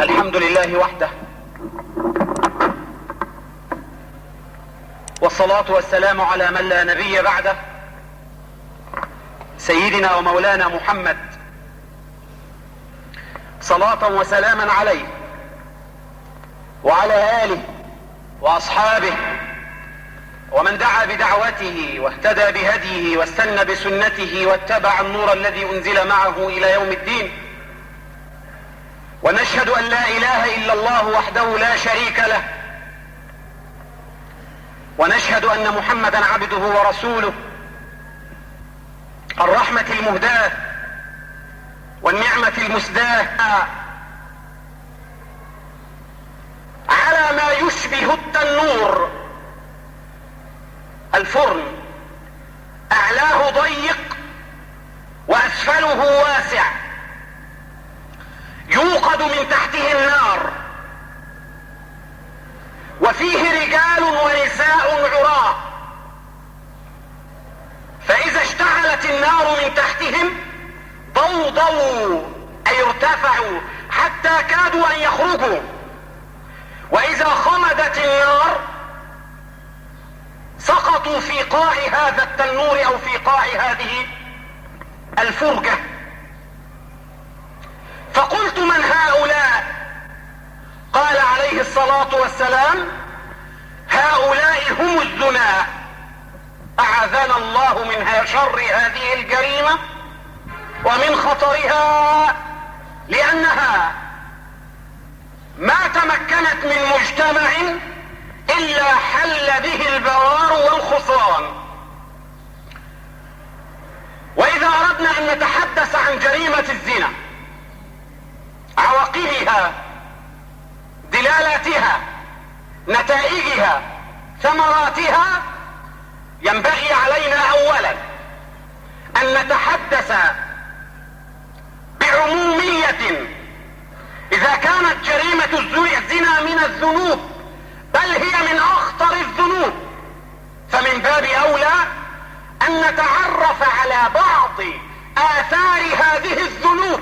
الحمد لله وحده، والصلاة والسلام على من لا نبي بعده، سيدنا ومولانا محمد، صلاة وسلاما عليه وعلى آله وأصحابه ومن دعا بدعوته واهتدى بهديه واستنى بسنته واتبع النور الذي أنزل معه إلى يوم الدين. ونشهد أن لا إله إلا الله وحده لا شريك له، ونشهد أن محمدا عبده ورسوله، الرحمة المهداة والنعمة المسداة، على ما يشبه التنور، الفرن أعلاه ضيق وأسفله واسع، يوقد من تحته النار، وفيه رجال ونساء عراة، فإذا اشتعلت النار من تحتهم ضوضوا أي ارتفعوا حتى كادوا أن يخرجوا، وإذا خمدت النار سقطوا في قاع هذا التنور أو في قاع هذه الفرجة. فقلت: من هؤلاء؟ قال عليه الصلاة والسلام: هؤلاء هم الزنا، أعاذنا الله من شر هذه الجريمة ومن خطرها، لأنها ما تمكنت من مجتمع إلا حل به البوار والخسران. وإذا أردنا أن نتحدث عن جريمة الزنا، عواقبها، دلالاتها، نتائجها، ثمراتها، ينبغي علينا أولا أن نتحدث بعمومية. إذا كانت جريمة الزنا من الذنوب بل هي من أخطر الذنوب، فمن باب أولى أن نتعرف على بعض آثار هذه الذنوب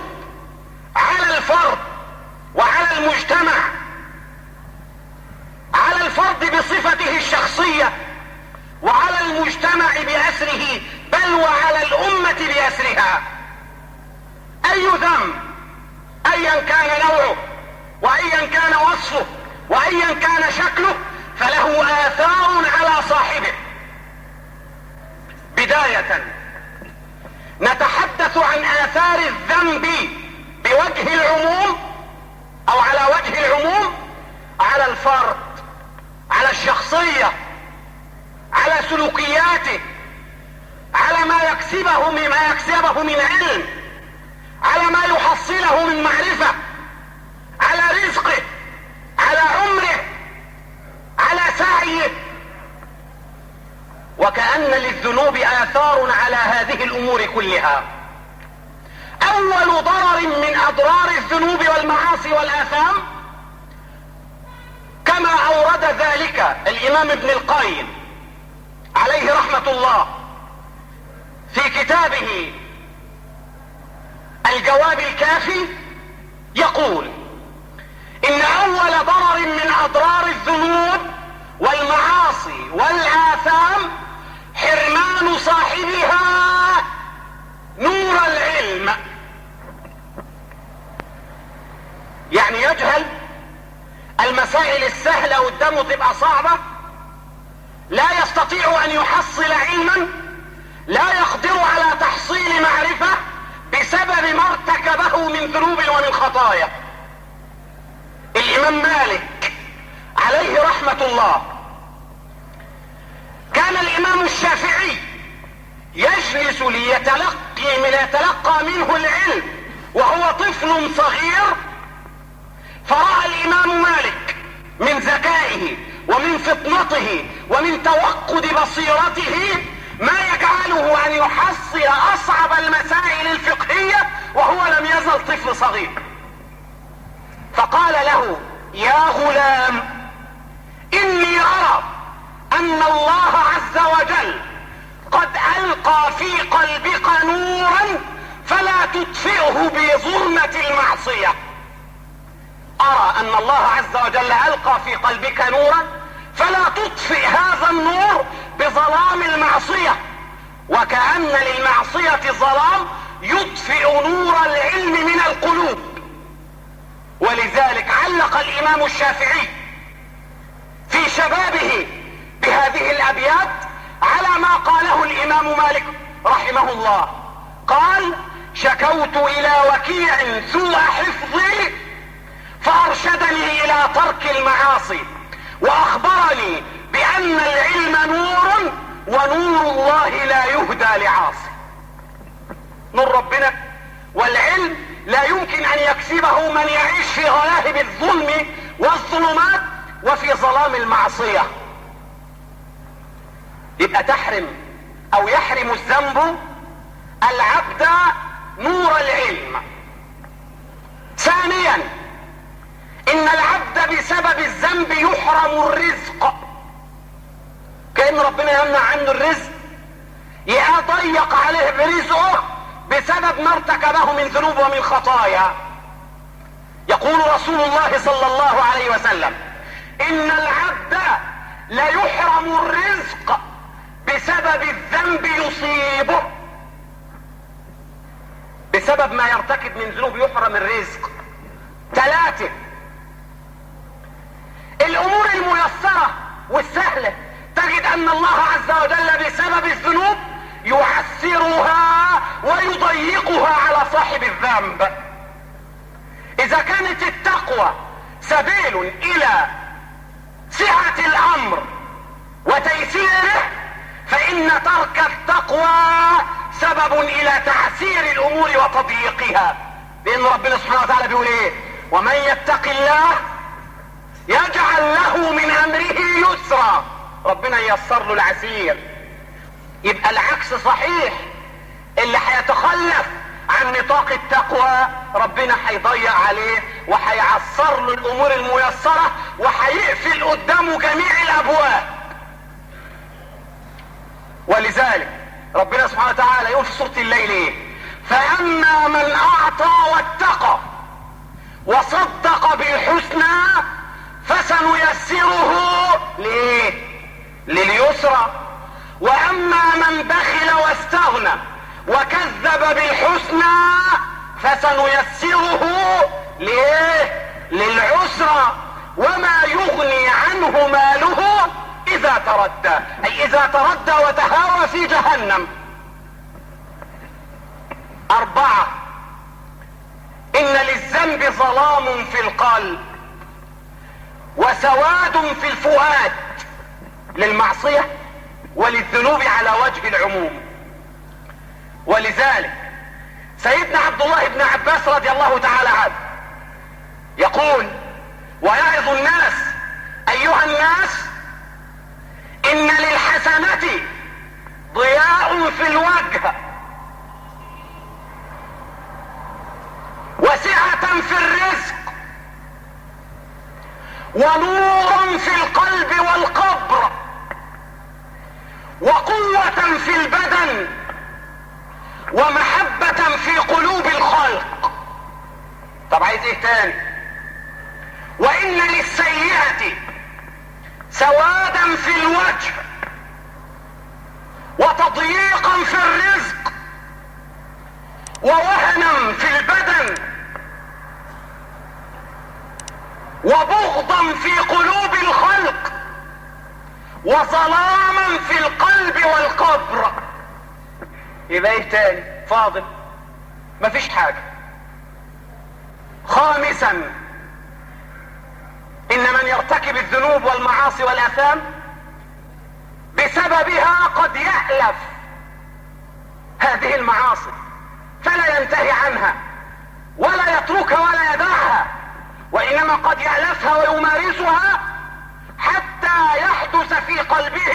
على الفرد وعلى المجتمع، على الفرد بصفته الشخصية، وعلى المجتمع بأسره، بل وعلى الأمة بأسرها. أي ذنب أيا كان نوعه وأيا كان وصفه وأيا كان شكله فله آثار على صاحبه. بداية نتحدث عن آثار الذنب بوجه العموم أو على وجه العموم، على الفرد، على الشخصية، على سلوكياته، على ما يكسبه من علم، على ما يحصله من معرفة، على رزقه، على عمره، على سعيه. وكأن للذنوب آثار على هذه الأمور كلها. أول ضرر من أضرار الذنوب والمعاصي والآثام كما أورد ذلك الإمام ابن القيم عليه رحمة الله في كتابه الجواب الكافي، يقول: إن أول ضرر من أضرار الذنوب والمعاصي والآثام حرمان صاحبها نور العلم. يعني يجهل المسائل السهلة قدامه تبقى صعبة، لا يستطيع أن يحصل علما، لا يقدر على تحصيل معرفة بسبب ما ارتكبه من ذنوب ومن خطايا. الإمام مالك عليه رحمة الله كان الإمام الشافعي يجلس ليتلقى منه العلم وهو طفل صغير، فرأى الإمام مالك من ذكائه ومن فطنته ومن توقد بصيرته ما يجعله أن يحصل أصعب المسائل الفقهية وهو لم يزل طفل صغير، فقال له: يا غلام، إني أرى أن الله عز وجل قد ألقى في قلبك نورا فلا تطفئه بظلمة المعصية. ان الله عز وجل القى في قلبك نورا، فلا تطفئ هذا النور بظلام المعصية، وكأن للمعصية ظلام يطفئ نور العلم من القلوب. ولذلك علق الامام الشافعي في شبابه بهذه الابيات على ما قاله الامام مالك رحمه الله. قال: شكوت الى وكيع سوء حفظي فارشدني الى ترك المعاصي، واخبرني بان العلم نور ونور الله لا يهدى لعاصي. نور ربنا والعلم لا يمكن ان يكسبه من يعيش في غلاهب الظلم والظلمات وفي ظلام المعصية. يبقى تحرم او يحرم الذنب العبد نور العلم. ثانيا، ان العبد بسبب الذنب يحرم الرزق، كأن ربنا يمنع عنه الرزق، يضيق عليه برزقه بسبب ما ارتكبه من ذنوب ومن خطايا. يقول رسول الله صلى الله عليه وسلم: ان العبد ليحرم الرزق بسبب الذنب يصيبه. بسبب ما يرتكب من ذنوب يحرم الرزق. 3، الامور الميسرة والسهلة تجد ان الله عز وجل بسبب الذنوب يعسرها ويضيقها على صاحب الذنب. اذا كانت التقوى سبيل الى سعة الامر وتيسيره، فان ترك التقوى سبب الى تعسير الامور وتضييقها. لان ربنا سبحانه وتعالى بيقول ايه؟ ومن يتق الله يجعل له من امره يسرا. ربنا ييسر له العسير. يبقى العكس صحيح، اللي هيتخلف عن نطاق التقوى ربنا هيضيع عليه وهيعسر له الامور الميسرة وهيقفل قدامه جميع الابواب. ولذلك ربنا سبحانه وتعالى يقول في سورة الليل ايه؟ فاما من اعطى واتقى وصدق بالحسنى فسنيسره لليسرى، واما من بخل واستغنى وكذب بالحسنى فسنيسره للعسرى، وما يغني عنه ماله اذا تردى، اي اذا تردى وتهاوى في جهنم. 4، ان للذنب ظلام في القلب وسواد في الفؤاد، للمعصية وللذنوب على وجه العموم. ولذلك سيدنا عبد الله بن عباس رضي الله تعالى عنه يقول ويعظ الناس: ايها الناس، ان للحسنة ضياء في الوجه وسعة في الرزق ونور في القلب والقبر وقوة في البدن ومحبة في قلوب الخلق. طب عايز ايه تاني؟ وان للسيئة سوادا في الوجه وتضييقا في الرزق ووهنا في البدن وبغضا في قلوب الخلق وظلاما في القلب والقبر. يبقى ايه تاني؟ فاضل مفيش حاجة. 5، ان من يرتكب الذنوب والمعاصي والاثام بسببها قد يألف هذه المعاصي فلا ينتهي عنها ولا يتركها ولا يدعها، وانما قد يألفها ويمارسها حتى يحدث في قلبه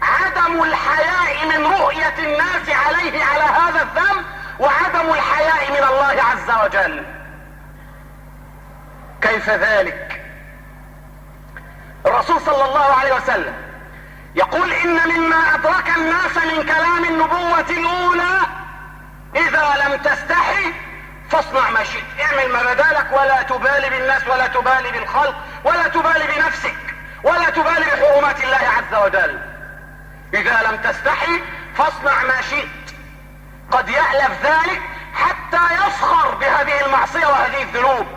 عدم الحياء من رؤية الناس عليه على هذا الذنب وعدم الحياء من الله عز وجل. كيف ذلك؟ الرسول صلى الله عليه وسلم يقول ان مما ادرك الناس من كلام النبوة الاولى: اذا لم تستحي فاصنع ما شئت، اعمل ما بدالك، ولا تبالي بالناس ولا تبالي بالخلق ولا تبالي بنفسك ولا تبالي بحرمات الله عز وجل. اذا لم تستحي فاصنع ما شئت. قد يألف ذلك حتى يسخر بهذه المعصية وهذه الذنوب.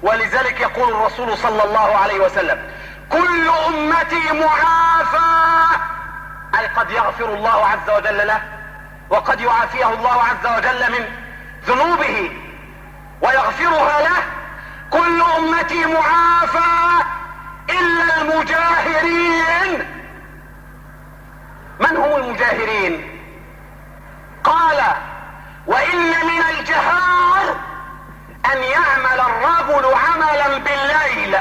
ولذلك يقول الرسول صلى الله عليه وسلم: كل امتي معافى، اي قد يغفر الله عز وجل له وقد يعافيه الله عز وجل من ذنوبه ويغفرها له. كل امتي معافى الا المجاهرين. من هم المجاهرين؟ قال: وان من الجهار ان يعمل الرجل عملا بالليل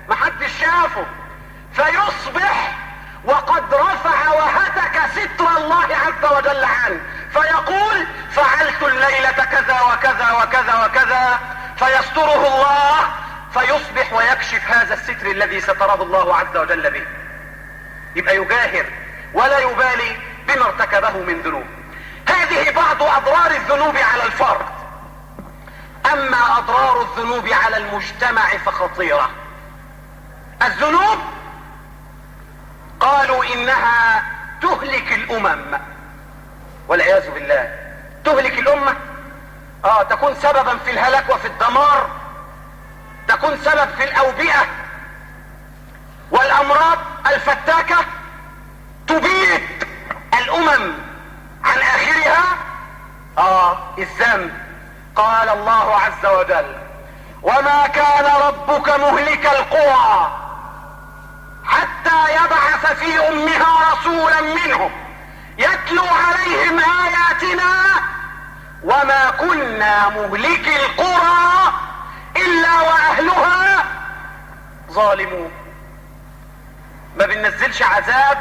محدش شافه فيصبح وقد رفع وهتك ستر الله عز وجل عنه، فيقول: فعلت الليلة كذا وكذا وكذا وكذا، فيستره الله فيصبح ويكشف هذا الستر الذي ستره الله عز وجل به. يبقى يجاهر ولا يبالي بما ارتكبه من ذنوب. هذه بعض اضرار الذنوب على الفرد. اما اضرار الذنوب على المجتمع فخطيرة. الذنوب قالوا انها تهلك الامم والعياذ بالله. تهلك الامة، تكون سببا في الهلاك وفي الدمار، تكون سبب في الاوبئة والامراض الفتاكة، تبيد الامم عن اخرها. الذنب. قال الله عز وجل: وما كان ربك مهلك القرى حتى يبعث في امها رسولا منهم يتلو عليهم اياتنا وما كنا مهلك القرى الا واهلها ظالمون. ما بننزلش عذاب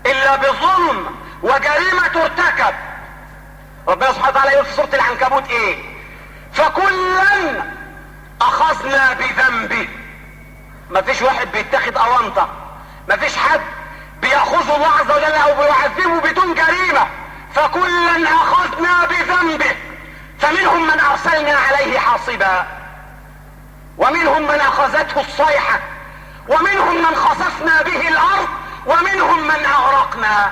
الا بظلم وجريمة ترتكب. ربنا سبحانه وتعالى يقول في سورة العنكبوت ايه؟ فكلا اخذنا بذنبه. مفيش واحد بيتاخد اونطة، مفيش حد بيأخذه الله عز وجل او بيعذبه بدون جريمة. فكلا اخذنا بذنبه، فمنهم من ارسلنا عليه حاصبا، ومنهم من اخذته الصيحة، ومنهم من خسفنا به الارض، ومنهم من اغرقنا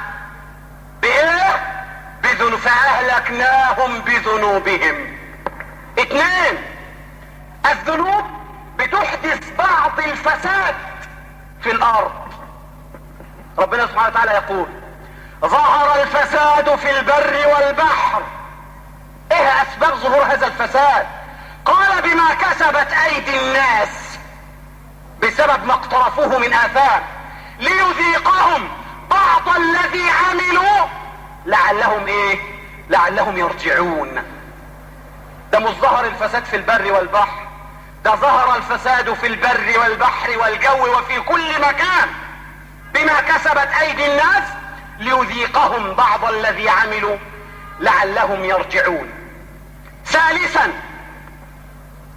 بايه؟ بذنوب، فاهلكناهم بذنوبهم. اثنين، الذنوب بتحدث بعض الفساد في الارض. ربنا سبحانه وتعالى يقول: ظهر الفساد في البر والبحر. ايه اسباب ظهور هذا الفساد؟ قال: بما كسبت ايدي الناس، بسبب ما اقترفوه من اثام، ليذيقهم بعض الذي عملوا لعلهم ايه؟ لعلهم يرجعون. ده مش ظهر الفساد في البر والبحر، ده ظهر الفساد في البر والبحر والجو وفي كل مكان بما كسبت ايدي الناس ليذيقهم بعض الذي عملوا لعلهم يرجعون. ثالثا،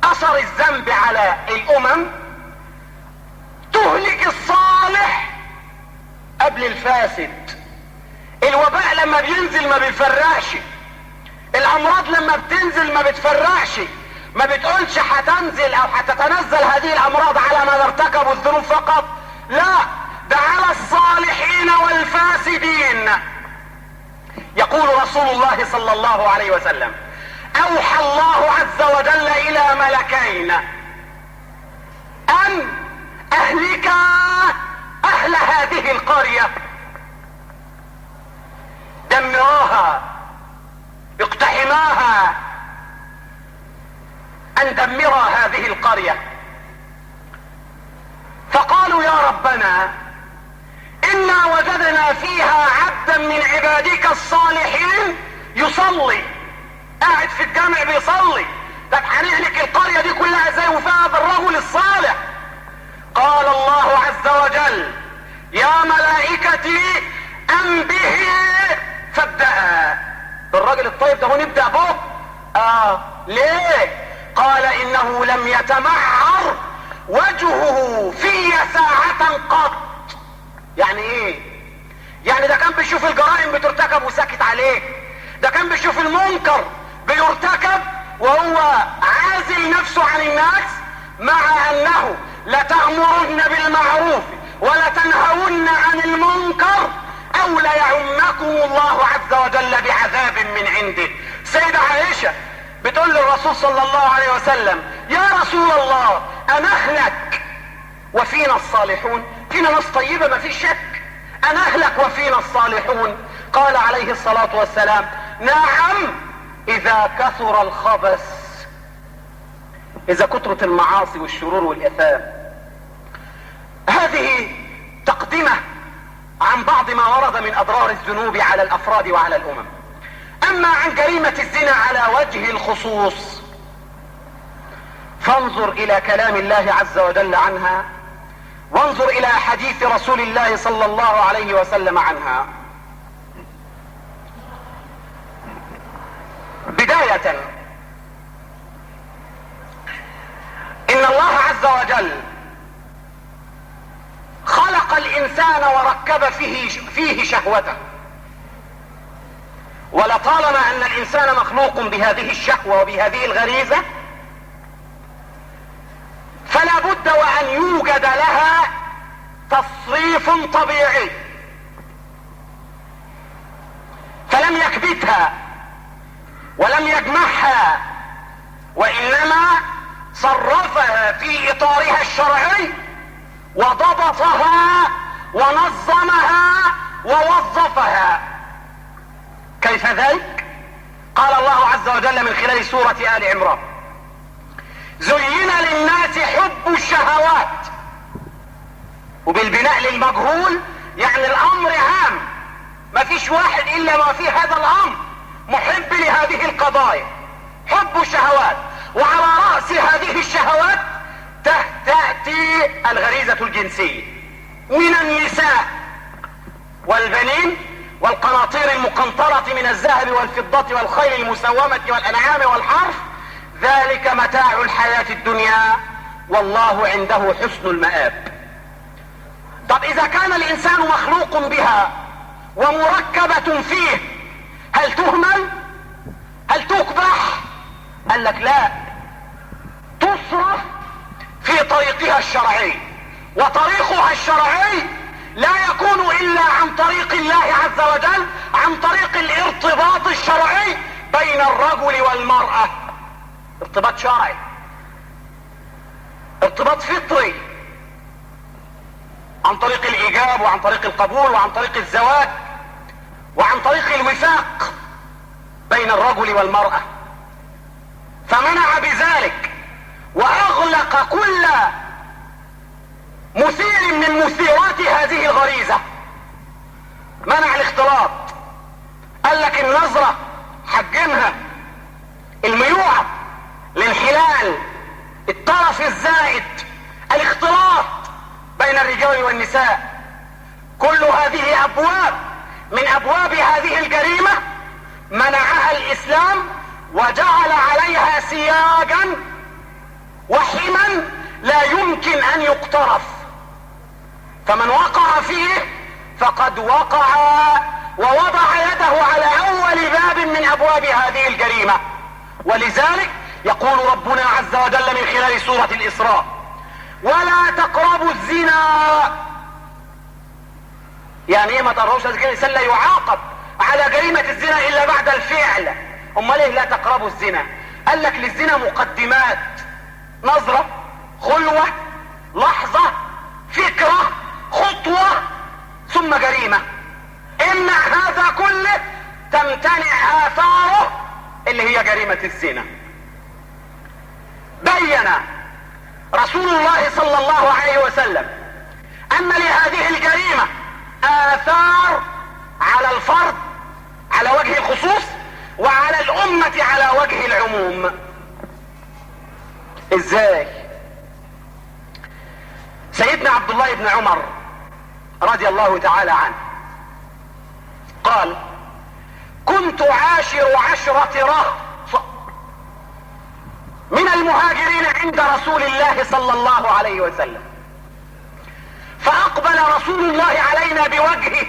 اثر الذنب على الامم تهلك الصالح قبل الفاسد. الوباء لما بينزل ما بيفرقش، الامراض لما بتنزل ما بتفرقش، ما بتقولش هتنزل او هتتنزل هذه الامراض على من ارتكبوا الذنوب فقط، لا، ده على الصالحين والفاسدين. يقول رسول الله صلى الله عليه وسلم: اوحى الله عز وجل الى ملكين ان اهلكا اهل هذه القرية، دمراها، اقتحماها، ان دمرا هذه القرية. فقالوا: يا ربنا انا وجدنا فيها عبدا من عبادك الصالحين يصلي، قاعد في الجامع بيصلي، طب هنهلك القرية دي كلها ازاي وفيها هذا الرجل الصالح؟ قال الله عز وجل: يا ملائكتي انبه فابدأ. الراجل الطيب ده هو نبدأ به؟ ليه؟ قال: انه لم يتمعر وجهه في ساعة قط. يعني ايه؟ يعني ده كان بيشوف الجرائم بترتكب وساكت عليه، ده كان بيشوف المنكر بيرتكب وهو عازل نفسه عن الناس، مع انه لتأمرن بالمعروف ولتنهون عن المنكر او ليعمكم الله عز وجل بعذاب من عنده. سيدة عائشة بتقول للرسول صلى الله عليه وسلم: يا رسول الله أنهلك وفينا الصالحون؟ فينا ناس طيبة ما فيش شك، أنهلك وفينا الصالحون؟ قال عليه الصلاة والسلام: نعم إذا كثر الخبث، إذا كثرت المعاصي والشرور والإثام. هذه تقدمة عن بعض ما ورد من أضرار الذنوب على الأفراد وعلى الأمم. أما عن جريمة الزنا على وجه الخصوص فانظر إلى كلام الله عز وجل عنها، وانظر إلى حديث رسول الله صلى الله عليه وسلم عنها. بداية، إن الله عز وجل خلق الإنسان وركب فيه شهوته، ولطالما أن الإنسان مخلوق بهذه الشهوة وبهذه الغريزة فلا بد وأن يوجد لها تصريف طبيعي، فلم يكبتها ولم يجمعها، وإنما صرفها في إطارها الشرعي وضبطها ونظمها ووظفها. كيف ذلك؟ قال الله عز وجل من خلال سورة آل عمران: زين للناس حب الشهوات، وبالبناء للمجهول يعني الأمر عام، ما فيش واحد إلا ما في هذا الأمر محب لهذه القضايا، حب الشهوات. وعلى رأس هذه الشهوات تأتي الغريزة الجنسية من النساء والبنين والقناطير المقنطرة من الذهب والفضة والخيل المسومة والأنعام والحرث، ذلك متاع الحياة الدنيا والله عنده حسن المآب. طب إذا كان الإنسان مخلوق بها ومركبة فيه، هل تهمل؟ هل تكبح؟ قال لك لا، تصرف في طريقها الشرعي، وطريقها الشرعي لا يكون إلا عن طريق الله عز وجل، عن طريق الارتباط الشرعي بين الرجل والمرأة، ارتباط شرعي، ارتباط فطري، عن طريق الإيجاب وعن طريق القبول وعن طريق الزواج وعن طريق الوفاق بين الرجل والمرأة. فمنع بذلك وأغلق كل مثير من مثيرات هذه الغريزة، منع الاختلاط. قال لك النظرة حجمها، الميوعة، الانحلال، الطرف الزائد، الاختلاط بين الرجال والنساء، كل هذه أبواب من أبواب هذه الجريمة منعها الإسلام وجعل عليها سياجا وحما لا يمكن أن يقترف، فمن وقع فيه فقد وقع ووضع يده على أول باب من أبواب هذه الجريمة. ولذلك يقول ربنا عز وجل من خلال سورة الإسراء: ولا تقربوا الزنا. يعني ايه ما تقربوش الزنا؟ الانسان لا يعاقب على جريمة الزنا الا بعد الفعل. امال ايه لا تقربوا الزنا؟ قال لك للزنا مقدمات: نظرة، خلوة، لحظة، فكرة، خطوة، ثم جريمة. امنع هذا كله تمتنع آثاره اللي هي جريمة الزنا. بين رسول الله صلى الله عليه وسلم ان لهذه الجريمة آثار على الفرد على وجه الخصوص وعلى الأمة على وجه العموم. ازاي؟ سيدنا عبد الله بن عمر رضي الله تعالى عنه قال: كنت عاشر 10 رهط من المهاجرين عند رسول الله صلى الله عليه وسلم، فأقبل رسول الله علينا بوجهه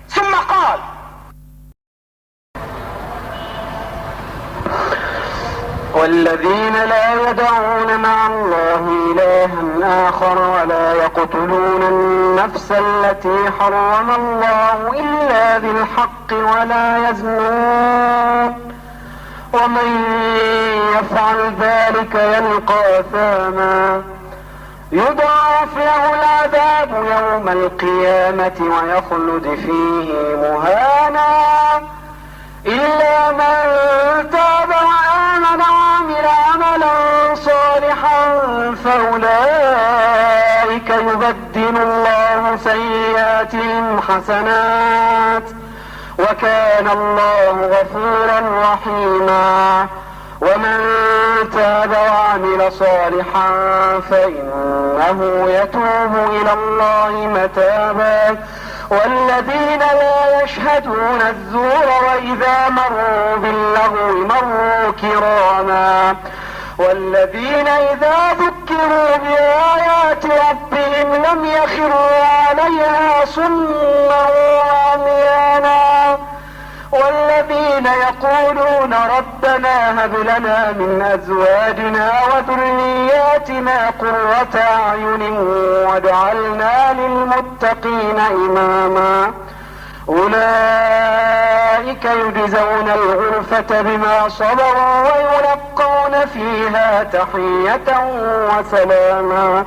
ثم قال: والذين لا يدعون مع الله إلها آخر ولا يقتلون النفس التي حرم الله إلا بالحق ولا يزنون ومن يفعل ذلك يلقى أثاما يضاعف له العذاب يوم القيامة ويخلد فيه مهانا إلا من تاب وآمن وعمل عملا صالحا فأولئك يبدل الله سيئاتهم حسنات وكان الله غفورا رحيما ومن تاب وعمل صالحا فإنه يتوب إلى الله متابا والذين لا يشهدون الزور وإذا مروا باللغو مروا كراما والذين إذا ذكروا بآيات ربهم لم يخروا عليها صما وعميانا والذين يقولون ربنا هب لنا من أزواجنا وذرياتنا قرة أعين واجعلنا للمتقين إماما أولئك يجزون الغرفة بما صبروا ويلقون فيها تحية وسلاما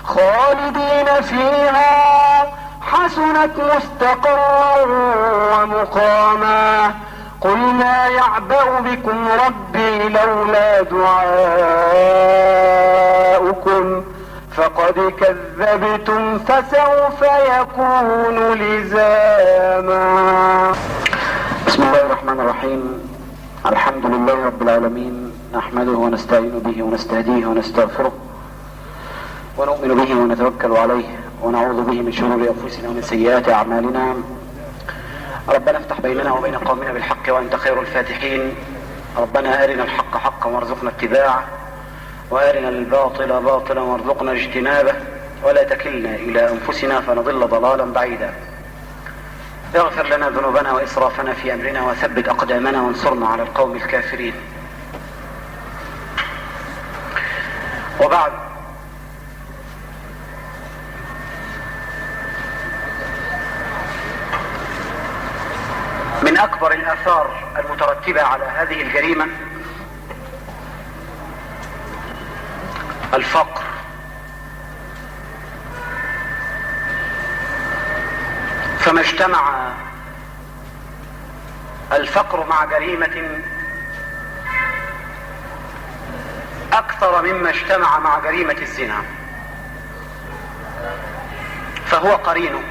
خالدين فيها حسنت مستقرا ومقاما قل ما يعبأ بكم ربي لولا دعاؤكم فقد كذبتم فسوف يكون لزاما. بسم الله الرحمن الرحيم. الحمد لله رب العالمين، نحمده ونستعين به ونستهديه ونستغفره ونؤمن به ونتوكل عليه ونعوذ به من شرور أنفسنا ومن سيئات أعمالنا. ربنا افتح بيننا وبين قومنا بالحق وأنت خير الفاتحين. ربنا أرنا الحق حقا وارزقنا اتباعه وأرنا الباطل باطلا وارزقنا اجتنابه ولا تكلنا إلى أنفسنا فنضل ضلالا بعيدا. اغفر لنا ذنوبنا وإسرافنا في أمرنا وثبت أقدامنا وانصرنا على القوم الكافرين. وبعد، من أكبر الآثار المترتبة على هذه الجريمة الفقر. فما اجتمع الفقر مع جريمة أكثر مما اجتمع مع جريمة الزنا فهو قرينه.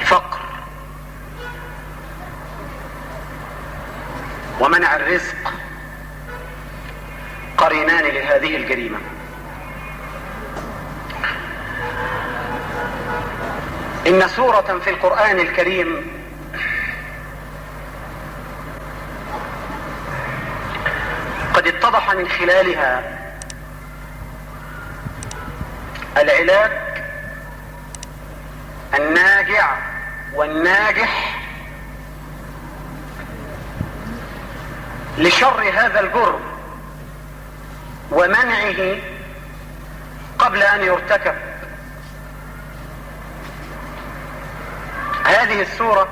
فقر ومنع الرزق قرينان لهذه الجريمة. إن سورة في القرآن الكريم قد اتضح من خلالها العلاج الناجع والناجح لشر هذا الجرم ومنعه قبل أن يرتكب. هذه السورة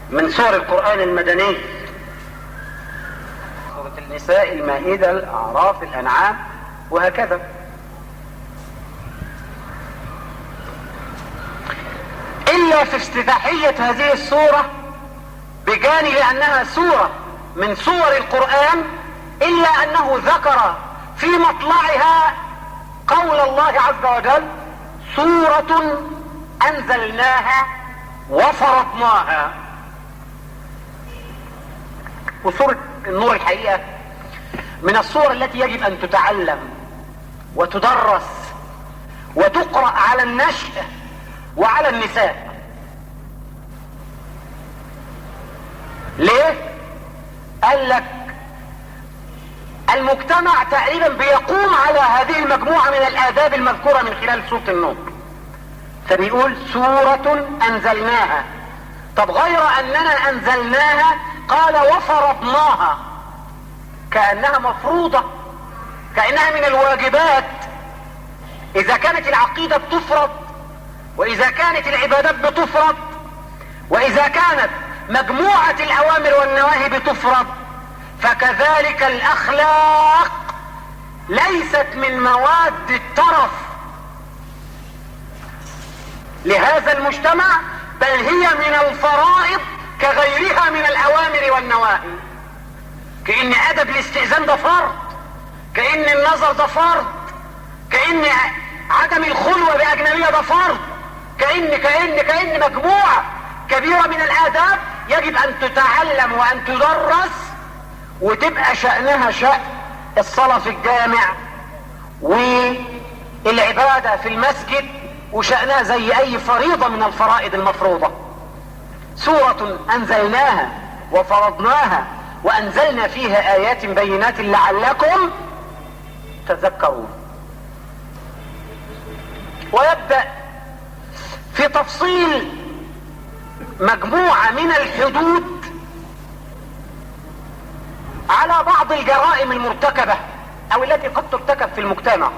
من سور القرآن المدني، سورة النساء، المائدة، الأعراف، الأنعام، وهكذا. إلا في افتتاحية هذه السورة بجانب أنها سورة من سور القرآن، إلا أنه ذكر في مطلعها قول الله عز وجل: سورة أنزلناها وفرضناها. وسورة النور الحقيقة من السور التي يجب أن تتعلم وتدرس وتقرأ على النشء وعلى النساء. ليه؟ قال لك المجتمع تقريبا بيقوم على هذه المجموعة من الآداب المذكورة من خلال سورة النور. فبيقول: سورة أنزلناها طب غير اننا انزلناها قال وفرضناها، كأنها مفروضة، كأنها من الواجبات. اذا كانت العقيدة بتفرض، واذا كانت العبادات بتفرض، واذا كانت مجموعة الاوامر والنواهي بتفرض، فكذلك الاخلاق ليست من مواد الترف لهذا المجتمع، بل هي من الفرائض كغيرها من الاوامر والنواهي. كأن ادب الاستئذان ده فرض، كأن النظر ده فرض، كأن عدم الخلوة باجنبية ده فرض، كأن مجموعة كبيرة من الاداب يجب ان تتعلم وان تدرس، وتبقى شأنها شأن الصلاة في الجامع والعبادة في المسجد، وشأنها زي اي فريضة من الفرائض المفروضة. سورة انزلناها وفرضناها وانزلنا فيها ايات بينات لعلكم تذكرون. ويبدأ في تفصيل مجموعة من الحدود على بعض الجرائم المرتكبة او التي قد ترتكب في المجتمع.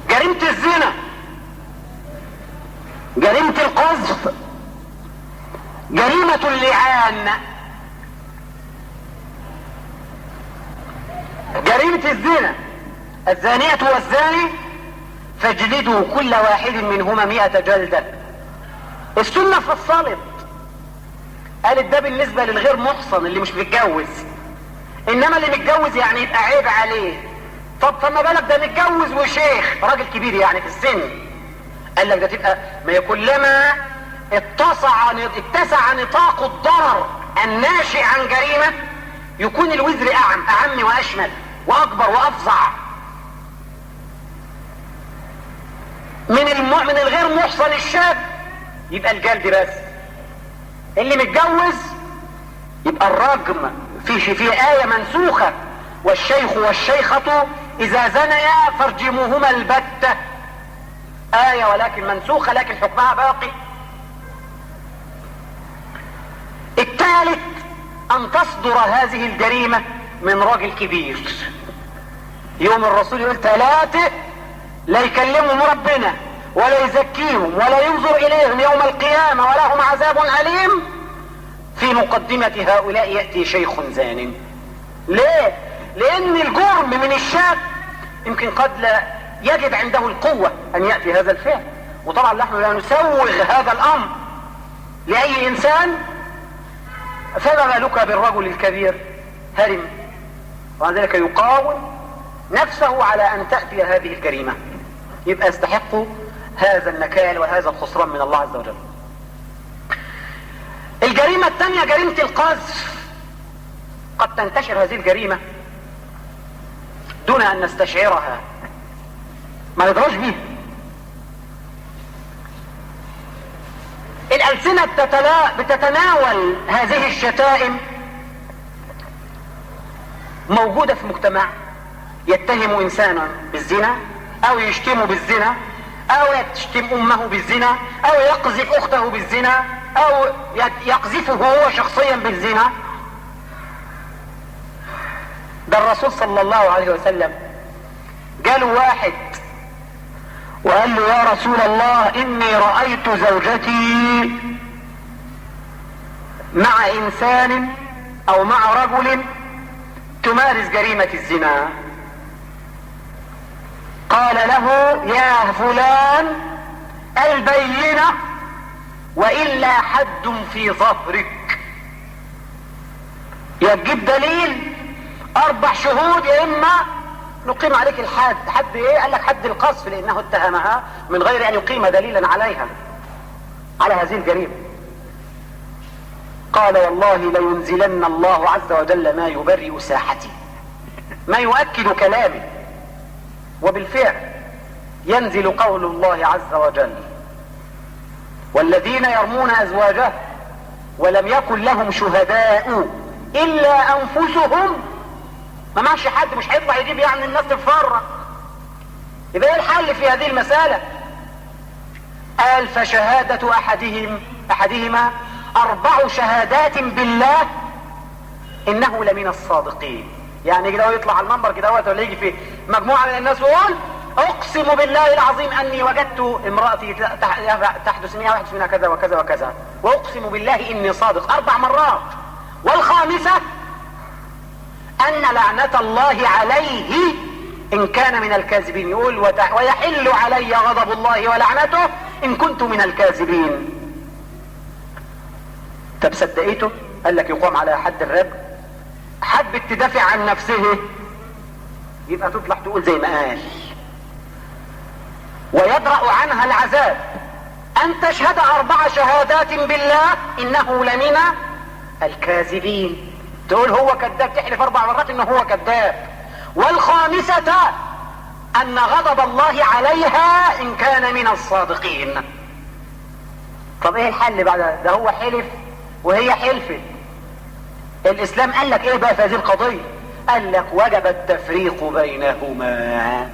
جريمة الزنا، جريمة القذف، جريمة اللعان. جريمة الزنا: الزانية والزاني فاجلدوا كل واحد منهما 100 جلدة. السنة فصلت، قالت ده بالنسبة للغير محصن اللي مش متجوز، انما اللي متجوز يعني يبقى عيب عليه. طب فما بالك ده متجوز وشيخ راجل كبير يعني في السن، قال لك ده تبقى ما كلما اتسع نطاق الضرر الناشئ عن جريمة يكون الوزر اعم واشمل واكبر وافظع من الغير محصن الشاب، يبقى الجلد بس. اللي متجوز يبقى الرجم. في آية منسوخة: والشيخ والشيخة إذا زنيا فارجموهما البتة. آية ولكن منسوخة، لكن حكمها باقي. الثالث أن تصدر هذه الجريمة من راجل كبير. يوم الرسول يقول 3 لا يكلمهم ربنا ولا يزكيهم ولا ينظر إليهم يوم القيامة ولهم عذاب أليم. في مقدمة هؤلاء يأتي شيخ زان. ليه؟ لأن الجرم من الشاب يمكن قد لا يجد عنده القوة أن يأتي هذا الفعل، وطبعا نحن لا نسوغ هذا الأمر لأي إنسان، فما بالك بالرجل الكبير هرم وعن ذلك يقاوم نفسه على أن تأتي هذه الجريمة، يبقى يستحق هذا النكال وهذا الخسران من الله عز وجل. الجريمة الثانية جريمة القذف. قد تنتشر هذه الجريمة دون أن نستشعرها، ما ندرج بيها. الألسنة بتتناول هذه الشتائم، موجودة في مجتمع يتهم إنسانا بالزنا أو يشتم بالزنا أو يشتم أمه بالزنا أو يقذف أخته بالزنا أو يقذفه هو شخصيا بالزنا. ده الرسول صلى الله عليه وسلم جاله واحد وقال له: يا رسول الله إني رأيت زوجتي مع إنسان أو مع رجل تمارس جريمة الزنا. قال له: يا فلان البينة وإلا حد في ظهرك. يا تجيب دليل 4 شهود يا إما نقيم عليك الحد. حد ايه؟ قال لك حد القذف، لأنه اتهمها من غير أن يقيم دليلا عليها على هذه الجريمة. قال: والله لينزلن الله عز وجل ما يبرئ ساحتي، ما يؤكد كلامي. وبالفعل ينزل قول الله عز وجل: والذين يرمون أزواجهم ولم يكن لهم شهداء إلا أنفسهم. ما معش حد، مش هيطلع يجيب يعني الناس تتفرق. يبقى ايه الحل في هذه المسألة؟ قال: فشهادة أحدهم احدهما 4 شهادات بالله انه لمن الصادقين. يعني كده يطلع على المنبر كده ولا يجي في مجموعة من الناس ويقول اقسم بالله العظيم اني وجدت امرأتي تحدث منها كذا وكذا وكذا، واقسم بالله اني صادق 4 مرات. والخامسة ان لعنة الله عليه ان كان من الكاذبين. يقول ويحل علي غضب الله ولعنته ان كنت من الكاذبين. طب صدقيته؟ قال لك يقام على حد الرجم. حبت تدافع عن نفسه يبقى تطلع تقول زي ما قال. ويدرأ عنها العذاب ان تشهد 4 شهادات بالله انه لمن الكاذبين. تقول هو كذاب، تحلف 4 مرات انه هو كذاب. والخامسة ان غضب الله عليها ان كان من الصادقين. طب ايه الحل بعد ده؟ هو حلف وهي حلفت. الاسلام قال لك ايه بقى في هذه القضية؟ قال لك وجب التفريق بينهما.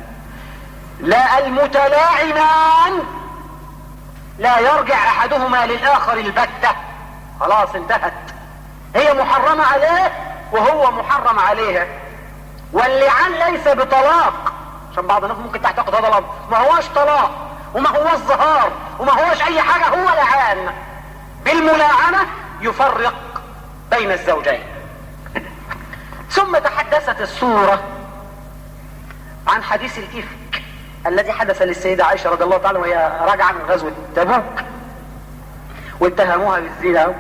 لا المتلاعنان لا يرجع احدهما للاخر البتة، خلاص انتهت. هي محرمة عليه وهو محرم عليها. واللعان ليس بطلاق، عشان بعض الناس ممكن تعتقد هذا الامر. ما هوش طلاق وما هوش ظهار وما هوش اي حاجة، هو لعان. بالملاعنة يفرق بين الزوجين. ثم تحدثت السورة عن حديث الإفك الذي حدث للسيدة عائشة رضي الله تعالى وهي راجعة من غزوة تبوك واتهموها بالزنا،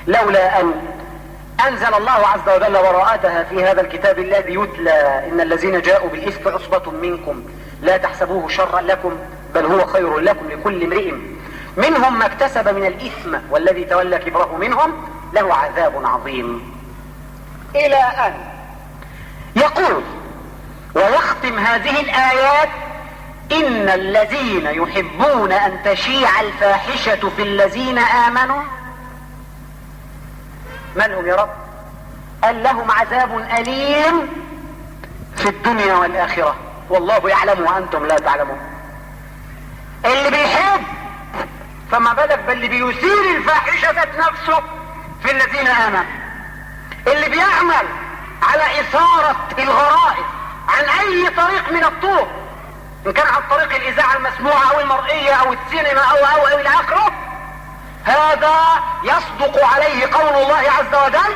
لولا أن أنزل الله عز وجل براءتها في هذا الكتاب الذي يتلى إن الذين جاءوا بالإفك عصبة منكم لا تحسبوه شرا لكم بل هو خير لكم لكل امرئ منهم ما اكتسب من الإثم والذي تولى كبره منهم له عذاب عظيم. إلى أن يقول ويختم هذه الآيات إن الذين يحبون أن تشيع الفاحشة في الذين آمنوا ما لهم يا رب؟ قال لهم عذاب أليم في الدنيا والآخرة والله يعلم وأنتم لا تعلمون. اللي بيحب فما بالك باللي بيثير الفاحشة ذات نفسه في الذين آمنوا. اللي بيعمل على إثارة الغرائز عن أي طريق من الطرق، إن كان عن طريق الإذاعة المسموعة أو المرئية أو السينما أو إلى آخره، هذا يصدق عليه قول الله عز وجل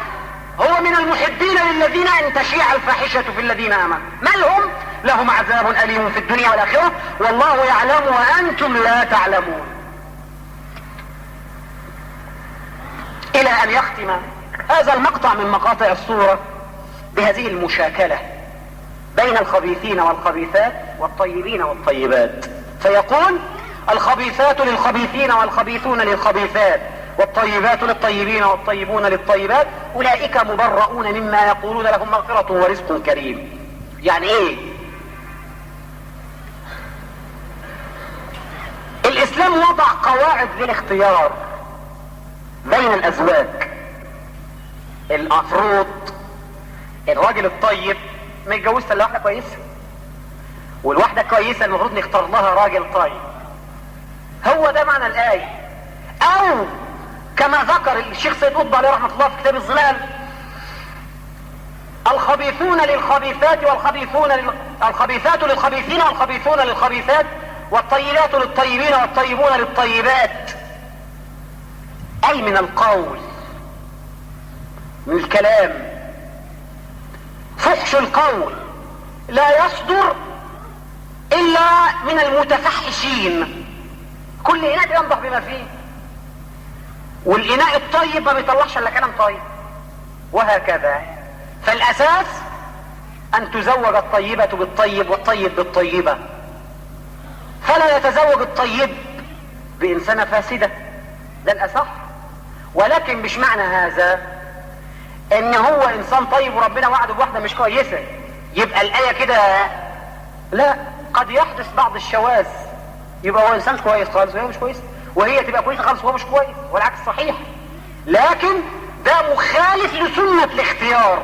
هو من المحبين للذين أن تشيع الفاحشة في الذين آمنوا. ما لهم عذاب أليم في الدنيا والآخرة والله يعلم وأنتم لا تعلمون. إلى أن يختم هذا المقطع من مقاطع السورة بهذه المشاكلة بين الخبيثين والخبيثات والطيبين والطيبات، فيقول الخبيثات للخبيثين والخبيثون للخبيثات والطيبات للطيبين والطيبون للطيبات أولئك مبرؤون مما يقولون لهم مغفرة ورزق كريم. يعني ايه؟ الإسلام وضع قواعد للاختيار بين الأزواج. المفروض الراجل الطيب ما يتجوزش الا واحده كويسه، والواحده كويسه المفروض نختار لها راجل طيب. هو ده معنى الآية. أو كما ذكر الشيخ سيد قطب عليه رحمة الله في كتاب الظلال الخبيثون للخبيثات الخبيثات للخبيثين والخبيثون للخبيثات والطيبات للطيبين والطيبون للطيبات. أي من القول من الكلام. فحش القول لا يصدر إلا من المتفحشين. كل إناء ينضح بما فيه، والإناء الطيب ما بيطلعش إلا كلام طيب، وهكذا. فالأساس أن تزوج الطيبة بالطيب والطيب بالطيبة، فلا يتزوج الطيب بإنسانة فاسدة، ده الأصح. ولكن مش معنى هذا ان هو انسان طيب وربنا وعده بواحدة مش كويسة يبقى الآية كده. لا، قد يحدث بعض الشواذ، يبقى هو انسان كويس خالص وهي مش كويس، وهي تبقى كويسة خالص وهو مش كويس، والعكس صحيح. لكن ده مخالف لسنة الاختيار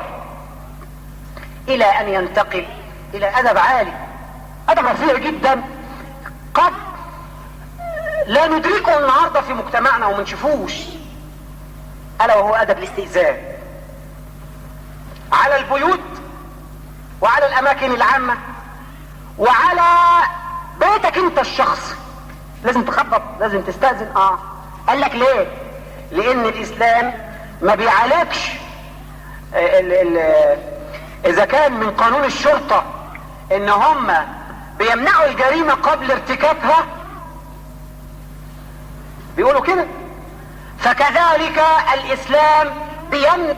الى ان ينتقل الى ادب عالي، ادب رفيع جدا. قد لا ندركه النهارده في مجتمعنا وما نشوفوش، الا وهو ادب الاستئذان على البيوت وعلى الاماكن العامة وعلى بيتك انت الشخصي. لازم تخبط، لازم تستأذن. قال لك ليه؟ لان الاسلام ما بيعالجش اذا كان من قانون الشرطة ان هم بيمنعوا الجريمة قبل ارتكابها، بيقولوا كده، فكذلك الاسلام بيمنع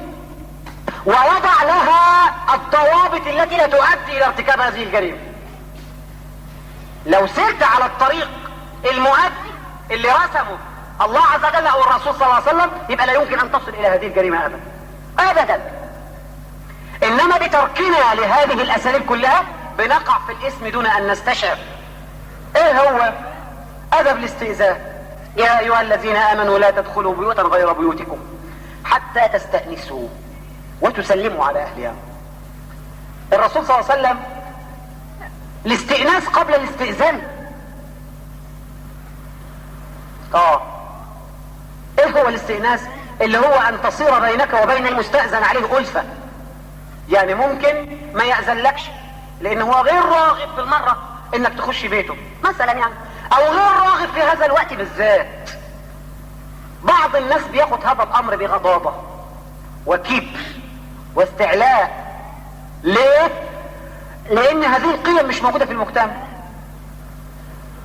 ويضع لها الضوابط التي لا تؤدي الى ارتكاب هذه الجريمة. لو سرت على الطريق المؤدي اللي رسمه الله عز وجل او الرسول صلى الله عليه وسلم يبقى لا يمكن ان تصل الى هذه الجريمة ابدا ابدا. انما بتركنا لهذه الاساليب كلها بنقع في الاسم دون ان نستشعر. ايه هو ادب الاستئذان؟ يا ايها الذين امنوا لا تدخلوا بيوتا غير بيوتكم حتى تستأنسوا وتسلموا على اهلها. الرسول صلى الله عليه وسلم الاستئناس قبل الاستئذان. ايه هو الاستئناس؟ اللي هو ان تصير بينك وبين المستأذن عليه ألفة، يعني ممكن ما يأذنلكش لان هو غير راغب بالمرة انك تخش بيته مثلا يعني، او غير راغب في هذا الوقت بالذات. بعض الناس بياخد هذا الامر بغضاضة وكبر واستعلاء. ليه؟ لان هذه القيم مش موجودة في المجتمع.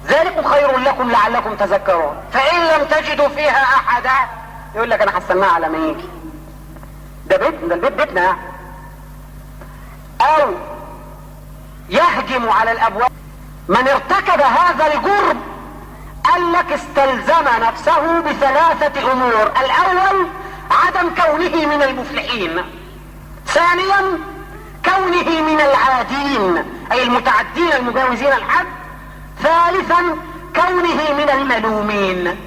ذلكم خير لكم لعلكم تذكرون، فان لم تجدوا فيها احدا يقول لك انا هستناه على ما يجي، ده بيتنا، ده البيت بيتنا يعني. او يهجم على الابواب. من ارتكب هذا الجرم قال لك استلزم نفسه بثلاثة امور: الاول عدم كونه من المفلحين، ثانيا كونه من العادين اي المتعدين المجاوزين الحد، ثالثا كونه من الملومين.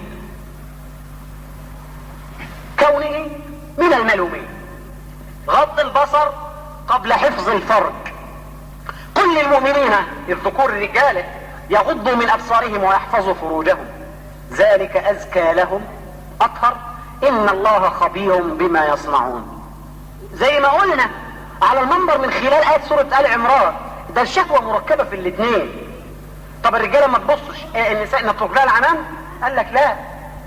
كونه من الملومين. غض البصر قبل حفظ الفرج. قل للمؤمنين الذكور الرجال يغضوا من ابصارهم ويحفظوا فروجهم ذلك ازكى لهم اطهر ان الله خبير بما يصنعون. زي ما قلنا على المنبر من خلال آية سورة آل عمران، ده الشهوة مركبة في الاثنين. طب الرجالة ما تبصش النساء نترك لها العنان؟ قال لك لا،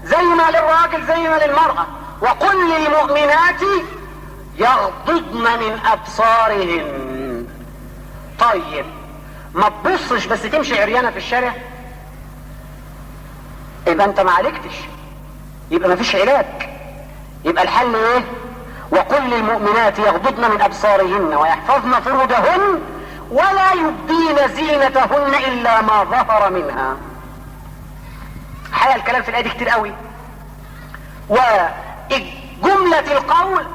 زي ما للراجل زي ما للمرأة. وقل للمؤمنات يغضضن من ابصارهن. طيب ما تبصش بس تمشي عريانة في الشارع، يبقى انت ما عالجتش، يبقى ما فيش علاج. يبقى الحل ايه؟ وقل للمؤمنات يغضضن من ابصارهن ويحفظن فروجهن ولا يبدين زينتهن الا ما ظهر منها. حقيقة الكلام في الآية دي كتير قوي، وجملة القول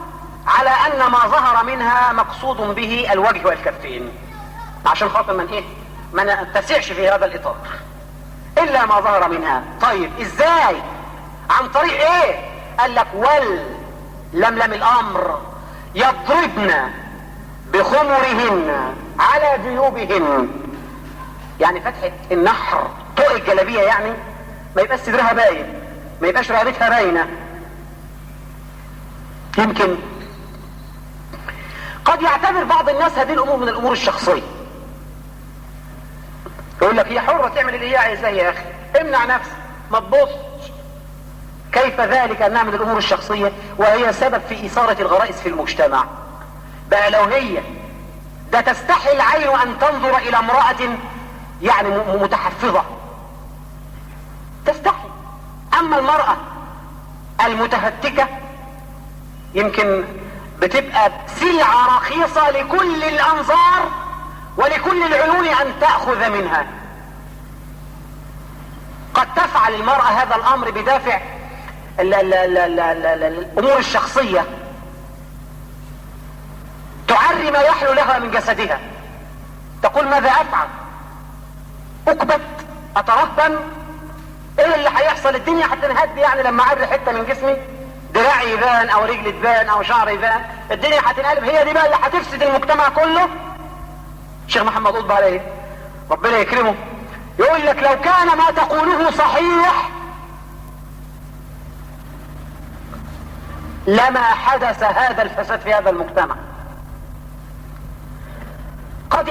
على ان ما ظهر منها مقصود به الوجه والكفين، عشان خاطر ما نتسعش في هذا الاطار. الا ما ظهر منها. طيب ازاي؟ عن طريق ايه؟ قال لك لملم الامر يضربن بخمرهن على جيوبهن، يعني فتحة النحر طوق الجلابية، يعني ما يبقاش صدرها باين، ما يبقاش رقبتها باينة. يمكن قد يعتبر بعض الناس هذه الامور من الامور الشخصية، يقول لك هي حرة تعمل اللي هي عايزاه يا اخي، امنع نفسك ما تبصش. كيف ذلك انها من الامور الشخصية وهي سبب في اثارة الغرائز في المجتمع؟ بقى لو هي ده تستحي العين ان تنظر الى امرأة يعني متحفظة، تستحي. اما المرأة المتهتكة يمكن بتبقى سلعة رخيصة لكل الانظار ولكل العيون ان تأخذ منها. قد تفعل المرأة هذا الامر بدافع الامور الشخصية، تعري ما يحلو لها من جسدها، تقول ماذا افعل؟ اكبت؟ اترهبن؟ ايه اللي هيحصل؟ الدنيا هتنهد يعني لما اعري حتة من جسمي، دراعي يبان او رجلي تبان او شعري يبان، الدنيا هتنقلب. هي دي بقى اللي هتفسد المجتمع كله. الشيخ محمد قطب عليه ربنا يكرمه يقول لك لو كان ما تقوله صحيح لما حدث هذا الفساد في هذا المجتمع. قد